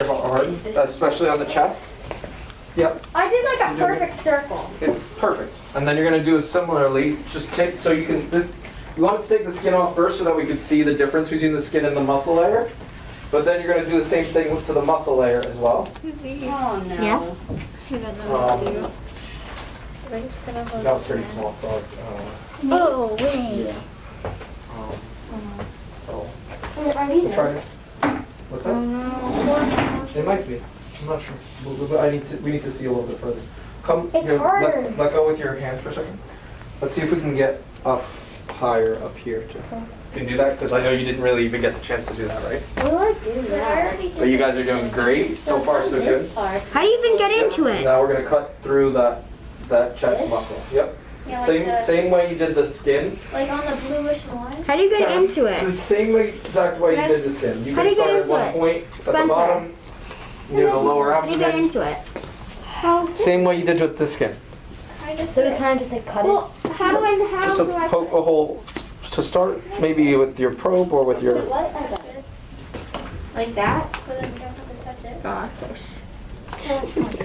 hard, especially on the chest. Yep. I did like a perfect circle. Perfect. And then you're going to do it similarly. Just take, so you can, you want to take the skin off first so that we can see the difference between the skin and the muscle layer. But then you're going to do the same thing to the muscle layer as well. Oh no. Yeah. He doesn't know what to do. That was pretty small frog. Oh, wait. Yeah. So, Are these try it. What's that? It might be. I'm not sure. We need to see a little bit further. Come It's here. harder. Let go with your hand for a second. Let's see if we can get up higher up here too. You can do that because I know you didn't really even get the chance to do that, right? What do I do that? But you guys are doing great so far, so good. How do you even get into it? Now we're gonna cut through that chest muscle. Yep. Yeah, Same same way you did the skin. Like on the bluish line? How do you get into it? The same exact way you did the skin. You How do can you get start at into one it? point at the Spencer. bottom, near the lower How do you get abdomen. into it? Same way you did with the skin. So we kind of just like cut it? How do I, Just poke a hole. To start, maybe with your probe or with your. What? Like that? So then we don't have to touch it? Gosh.